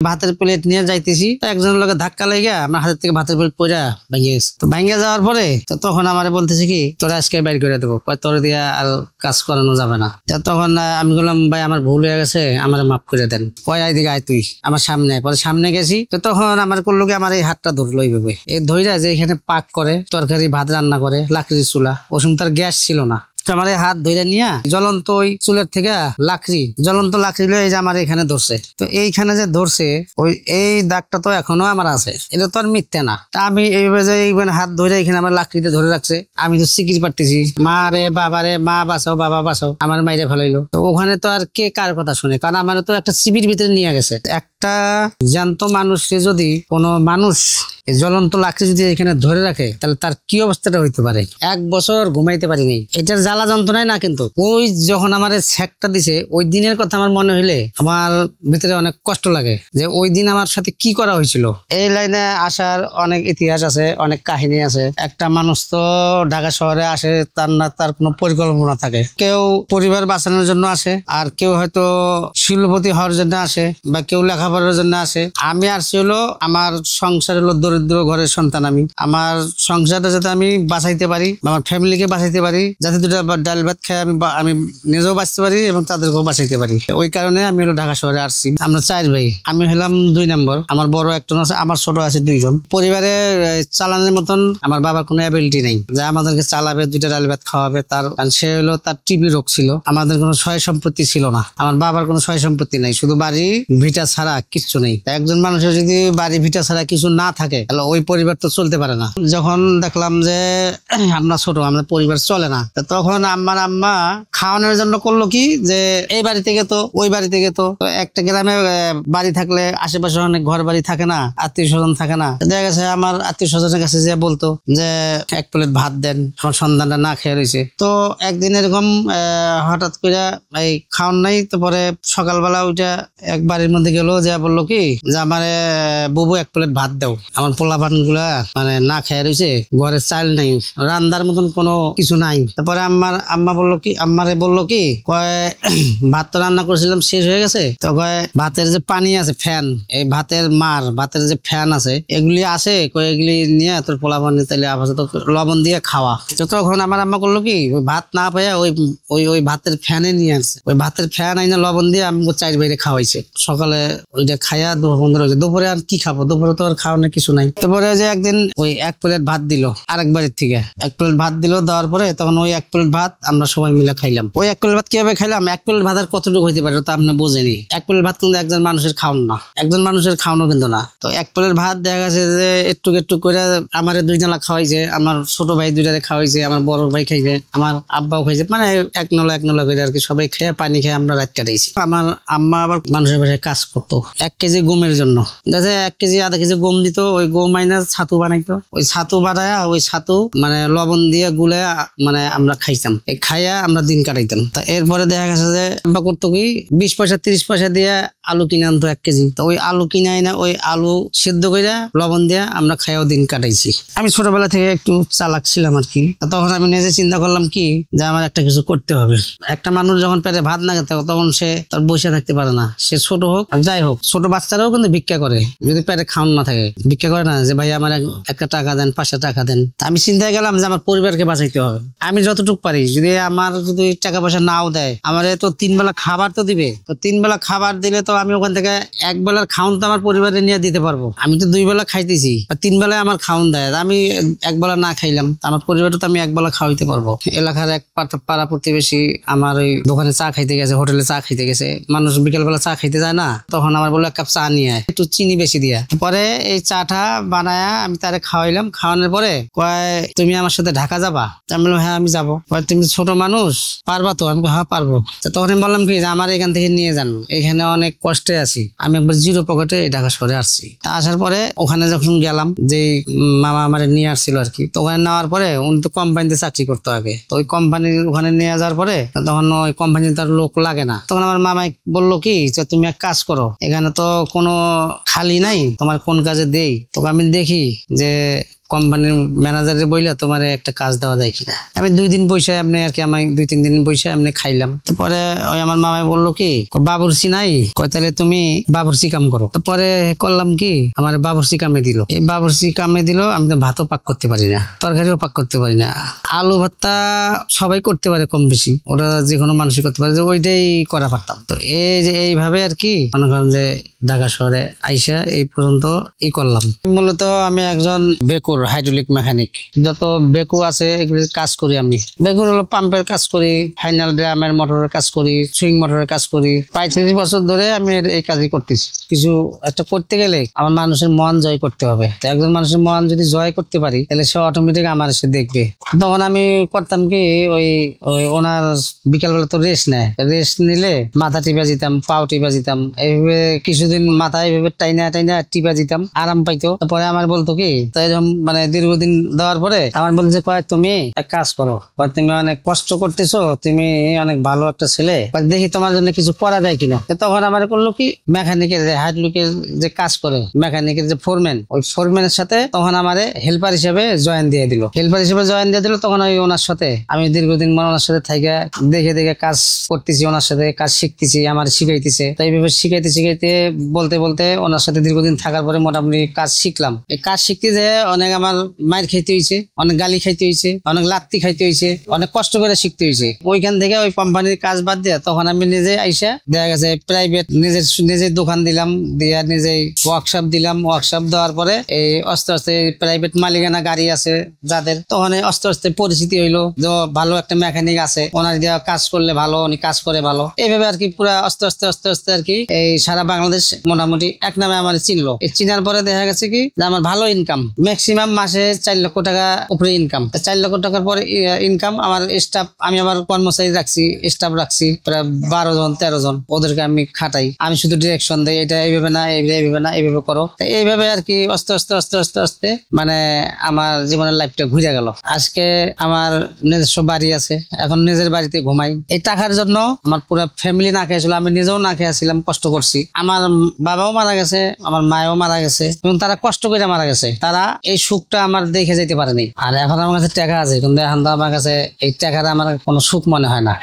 ভাতের প্লেট নিয়ে যাইতেছি, একজনের লোকে ধাক্কা লেগে আমার হাতের থেকে ভাতের প্লেট পড়া ভেঙে গেছে। তো ভেঙে যাওয়ার পরে তখন আমারে বলতেছে কি তোরা আজকে বাইর করে দেবো, তোর দিয়ে আর কাজ করানো যাবে না। তখন আমি বললাম ভাই আমার ভুল হয়ে গেছে, আমার মাফ করে দেন। কয় এদিকে আয় তুই আমার সামনে। পরে সামনে গেছি, তো তখন আমার করলো কি আমার এই হাতটা ধরলো এইভাবে, এই ধইরা যে এখানে পাক করে তরকারি ভাত রান্না করে লাকড়ির চুলা, ওই সময় তার গ্যাস ছিল না। আমার হাত ধরে নিয়ে জ্বলন্ত ওই চুলের থেকে জ্বলন্ত লাকড়ি লয়ে যে আমার এখানে ধরছে। তো এইখানে যে ধরছে ওই এই দাগটা তো এখনো আমার আছে, এটা তো আর মিথ্যে না। তা আমি এইভাবে যে হাত ধরে এখানে আমার লাকড়িতে ধরে রাখছে, আমি তো সিকির পারতেছি মা রে বাবা রে, মা বাঁচাও বাবা বাঁচাও, আমার মাইরে ফেলাইলো। তো ওখানে তো আর কে কার কথা শুনে, কারণ আমার তো একটা শিবির ভিতরে নিয়ে গেছে। একটা জ্যান্ত মানুষকে যদি কোনো মানুষ জ্বলন্ত লাকড়ি যদি এখানে ধরে রাখে তাহলে তার কি অবস্থাটা হইতে পারে। 1 বছর ঘুমাইতে পারিনি, এটার জ্বালা যন্ত্রণায় না। কিন্তু ওই যখন আমার ছ্যাকটা দিছে ওই দিনের কথা আমার মনে হইলে আমার ভিতরে অনেক কষ্ট লাগে যে ওই দিন আমার সাথে কি করা হয়েছিল। এই লাইনে আসার অনেক ইতিহাস আছে, অনেক কাহিনী আছে। একটা মানুষ তো ঢাকা শহরে আসে তার কোনো পরিকল্পনা থাকে, কেউ পরিবার বাঁচানোর জন্য আসে, আর কেউ হয়তো শিল্পপতি হওয়ার জন্য আসে, বা কেউ লেখাপড়ার জন্য আসে। আমি আসছি হলো আমার সংসার হলো দরিদ্র ঘরের সন্তান। আমি আমার সংসারটা যাতে আমি বাঁচাইতে পারি, আমার ফ্যামিলিকে বাঁচাইতে পারি, যাতে দুটো ডাল ভাত খেয়ে আমি নিজেও বাঁচতে পারি এবং তাদেরকেও বাঁচাইতে পারি। ওই কারণে আমি হলো ঢাকা শহরে আসছি। আমরা 4 ভাই, আমি হলাম 2 নম্বর, আমার বড় একজন আছে, আমার ছোট আছে 2 জন। পরিবারে চালানোর মতন আমার বাবার কোনো অ্যাবিলিটি নেই যে আমাদেরকে চালাবে, 2টা ডাল ভাত খাওয়াবে। সে হলো তার টিবি রোগ ছিল। আমাদের কোনো সয় সম্পত্তি ছিল না, আমার বাবার কোনো সয় সম্পত্তি নেই, শুধু বাড়ি ভিটা ছাড়া কিচ্ছু নেই। একজন মানুষের যদি বাড়ি ভিটা ছাড়া কিছু না থাকে তাহলে ওই পরিবার তো চলতে পারে না। যখন দেখলাম যে আমরা ছোট, আমরা পরিবার চলে না, তখন আমার আম্মা খাওয়ানোর জন্য করলো কি যে এই বাড়ি থেকে তো ওই বাড়ি থেকে তো একটা গ্রামে বাড়ি থাকলে আশেপাশে অনেক ঘর বাড়ি থাকে না, আত্মীয় স্বজন থাকে না। দেখা গেছে আমার আত্মীয় স্বজনের কাছে যে বলতো যে 1 প্লেট ভাত দেন, আমার সন্তানটা না খেয়ে রয়েছে। তো একদিন এরকম হঠাৎ করে এই খাওয়ান নাই। তো পরে সকালবেলা ওইটা এক বাড়ির মধ্যে গেলো, যে বললো কি যে আমার বুবু 1 প্লেট ভাত দাও, আমার পোলাপান গুলা মানে না খেয়ে রয়েছে, ঘরে চাল নাই, রান্নার মতন কোনো কিছু নাই। তারপরে আম্মা বললো কি, আম্মারে বললো কি কয় ভাত তো রান্না করেছিলাম শেষ হয়ে গেছে, তো কয় ভাতের যে পানি আছে ফ্যান, এই ভাতের যে ফ্যান আছে এগুলি আছে, কয় এগুলি নিয়ে তোর পোলাপান তাইলে আপাতত লবণ দিয়ে খাওয়া। তো তখন আমার আম্মা করলো কি ওই ভাত না পাইয়া ওই ভাতের ফ্যানে নিয়ে আসছে, ওই ভাতের ফ্যান আইনা লবণ দিয়ে আমি 4 বাইরে খাওয়াইছে। সকালে ওইটা খাইয়া দুপুরে আর কি খাবো, দুপুরে তো আর খাওয়ানোর কিছু নাই। তারপরে যে একদিন ওই 1 প্লেট ভাত দিল আরেক বাড়ির থেকে, 1 প্লেট ভাত দিল, দেওয়ার পরে তখন ওই 1 প্লেট ভাত আমরা সবাই মিলে খাইলাম। ওই 1 প্লেট ভাত কিভাবে খাইলাম, 1 প্লেট ভাত আর কতটুকু হইতে পারে তা আপনি বোঝেনি। 1 প্লেট ভাত কিন্তু একজন মানুষের খাওয়ানো না, একজন মানুষের খাওয়ানো কিন্তু না। তো 1 প্লেট ভাত দেখা গেছে যে একটু করে আমার 2 জনা খাওয়াইছে, আমার ছোট ভাই 2টারে খাওয়াইছে, আমার বড় ভাই খাইছে, আমার আব্বাও খাইছে, মানে এক নলা করে আর কি সবাই খেয়ে পানি খেয়ে আমরা রাত কাটাইছি। আমার আম্মা আবার মানুষের বাসায় কাজ করতো 1 কেজি গমের জন্য, যাতে 1 কেজি আধা কেজি গম দিত, ওই গম আইনা ছাতু বানাইতো, ওই ছাতু বানায় ওই ছাতু মানে লবণ দিয়ে গুলে মানে আমরা খাইতাম, এই খাইয়া আমরা দিন কাটাইতাম। তা এরপরে দেখা গেছে যে আমরা করতো কি 20 পয়সা 30 পয়সা দিয়ে আলু কিনে আনতো 1 কেজি। তো ওই আলু কিনে আইনা ওই আলু সিদ্ধ করে লবণ দিয়ে আমরা খাইয়াও দিন কাটাইছি। আমি ছোটবেলা থেকে একটু চালাক ছিলাম আর কি। তখন আমি নিজে চিন্তা করলাম কি যে আমার একটা কিছু করতে হবে। একটা মানুষ যখন পেটে ভাত না খেতে তখন সে তার বসে থাকতে পারে না, সে ছোট হোক আর যাই হোক। ছোট বাচ্চারাও কিন্তু ভিক্ষা করে, যদি পেটে খাওয়ান না থাকে ভিক্ষা করে না যে ভাই আমার 1 টাকা দেন, 5 টাকা দেন। আমি চিন্তায় গেলাম যে আমার পরিবারকে বাঁচাইতে হবে, আমি যতটুকু পারি। যদি টাকা পয়সা নাও দেয় আমার তো 3 বেলা খাবার তো দিবে, তো 3 বেলা খাবার দিলে তো আমি ওখান থেকে 1 বেলার খাওন তো আমার পরিবারে নিয়ে দিতে পারবো। আমি তো 2 বেলা খাইতেছি, 3 বেলায় আমার খাওন দেয়, আমি 1 বেলা না খাইলাম আমার পরিবারটা তো আমি 1 বেলা খাওয়াইতে পারবো। এলাকার এক পাড়া প্রতিবেশী আমার ওই দোকানে চা খাইতে গেছে, হোটেলে চা খাইতে গেছে, মানুষ বিকেল বেলা চা খাইতে যায় না, তখন আমার বললো 1 কাপ চা নিয়ে আয়, একটু চিনি বেশি দিয়া। পরে এই চাটা বানায়া আমি তারে খাওয়াইলাম। খাওয়ানোর পরে কয় তুমি আমার সাথে ঢাকা যাবা? আমি বললাম হ্যাঁ আমি যাবো। তুমি ছোট মানুষ পারবা তো? আমি হ্যাঁ পারবো। তখন আমি বললাম কি যে আমার এখান থেকে নিয়ে যান, এখানে অনেক কষ্টে আছি, আমি একবার 0 পকেটে ঢাকা শহরে আসছি। আসার পরে ওখানে যখন গেলাম, যে মামা আমার নিয়ে আসছিল আর কি, তো ওখানে নেওয়ার পরে উনি তো কোম্পানিতে চাকরি করতে হবে, তো ওই কোম্পানির ওখানে নিয়ে যাওয়ার পরে তখন ওই কোম্পানিতে তার লোক লাগে না। তখন আমার মামাই বললো কি যে তুমি এক কাজ করো, এখানে তো কোনো খালি নাই, তোমার কোন কাজে দেই? তো আমি দেখি যে কোম্পানির ম্যানেজারের বইলা তোমার একটা কাজ দেওয়া যায় কিনা। আমি 2 দিন বসে এমনি আর কি, আমি 2-3 দিন বসে এমনি খাইলাম। তারপরে ওই আমার মামাই বললো কি বাবুর্চি নাই, কয় তাহলে তুমি বাবুর্চি কাম করো। পরে করলাম কি, আমার বাবুর্চি কামে দিল। এই বাবুর্চি কামে দিল, আমি তো ভাতও পাক করতে পারি না, তরকারিও পাক করতে পারি না। আলু ভর্তা সবাই করতে পারে কম বেশি, ওরা যে কোনো মানুষই করতে পারে, যে ওইটাই করা পারতাম। তো এই যে এইভাবে আর কি মনে করেন যে ঢাকা শহরে আইসা এই পর্যন্ত ই করলাম। মূলত আমি একজন বেকুর হাইড্রোলিক মেকানিক, যত বেকু আছে এগুলির কাজ করি আমি। বেকুর হলো পাম্পের কাজ করি, ফাইনাল ড্রামের মোটরের কাজ করি, সুইং মোটরের কাজ করি। 35 বছর ধরে আমি এই কাজই করতেছি। কিছু একটা করতে গেলে আমার মানুষের মন জয় করতে হবে। তো একজন মানুষের মন যদি জয় করতে পারি তাহলে সে অটোমেটিক আমার এসে দেখবে। তখন আমি করতাম কি, ওই ওনার বিকালবেলা তো রেস্ট নেয়, রেস্ট নিলে মাথা টিপা দিতাম, পাও টিপা দিতাম, এইভাবে কিছুদিন মাথা এইভাবে টাইনা টাইনা টিপা দিতাম, আরাম পাইতো। তারপরে আমার বলতো কি, তো এরকম মানে দীর্ঘদিন দেওয়ার পরে আমার বলছে কয় তুমি এক কাজ করো, তুমি অনেক কষ্ট করতেছো, তুমি অনেক ভালো একটা ছেলে, দেখি তোমার জন্য কিছু করা যায় কিনা। তখন আমার করলো কি, মেকানিকের যে হাইড্রোলিকের যে কাজ করে মেকানিকের যে ফোরম্যান, ওই ফোরম্যানের সাথে তখন আমারে হেল্পার হিসেবে জয়েন দিয়ে দিল। হেল্পার হিসেবে জয়েন দিয়ে দিল। তখন ওই ওনার সাথে আমি দীর্ঘদিন ওনার সাথে থাইকা দেখে দেখে কাজ করতেছি, ওনার সাথে কাজ শিখতেছি, আমার শিখাইতেছে। তো এইভাবে শিখাইতে শিখাইতে বলতে বলতে ওনার সাথে দীর্ঘদিন থাকার পরে মোটামুটি কাজ শিখলাম। এই কাজ শিখতে যে অনেক আমার মায়ের খাইতে হয়েছে, অনেক গালি খাইতে হয়েছে, অনেক লাত্তি খাইতে হয়েছে, অনেক কষ্ট করে শিখতে হয়েছে। ওইখান থেকে ওই কোম্পানির কাজ বাদ দিয়ে তখন আমি নিজে আইসা দেখা গেছে প্রাইভেট নিজের দোকান দিলাম, দিয়া নিজেই ওয়ার্কশপ দিলাম। ওয়ার্কশপ দেওয়ার পরে এই আস্তে আস্তে প্রাইভেট মালিকানা গাড়ি আছে যাদের, তখন আস্তে আস্তে পরিচিতি হইলো যে ভালো একটা মেকানিক আছে, ওনার দেওয়া কাজ করলে ভালো, উনি কাজ করে ভালো। এইভাবে আর কি পুরা আস্তে আস্তে আস্তে আস্তে আর কি এই সারা বাংলাদেশ মোটামুটি এক নামে আমার চিনলো। এই চিনার পরে দেখা গেছে কি যে আমার ভালো ইনকাম, ম্যাক্সিমাম মাসে 4 লক্ষ টাকা উপরে ইনকাম। 4 লক্ষ টাকার পরে ইনকাম। আমার স্টাফ, আমি আমার কর্মচারী রাখছি, স্টাফ রাখছি প্রায় 12 জন 13 জন, ওদেরকে আমি খাটাই। আমি শুধু ডিরেকশন দেই, এটা এইভাবে না, এইভাবে না, এইভাবে করো। এইভাবে আর কি আস্তে আস্তে আস্তে আস্তে আস্তে মানে আমার জীবনের লাইফটা ঘুরে গেল। আজকে আমার নিজস্ব বাড়ি আছে, এখন নিজের বাড়িতে ঘুমাই। এই টাকার জন্য আমার পুরো ফ্যামিলি না খেয়েছিল, আমি নিজেও না খেয়েছিলাম, কষ্ট করছি। আমার বাবাও মারা গেছে, আমার মায়েও মারা গেছে, এবং তারা কষ্ট করে মারা গেছে। তারা এই সুখটা আমার দেখে যেতে পারেনি। আর এখন আমার কাছে টাকা আছে, কিন্তু এখন তো আমার কাছে এই টাকার আমার কোনো সুখ মনে হয় না।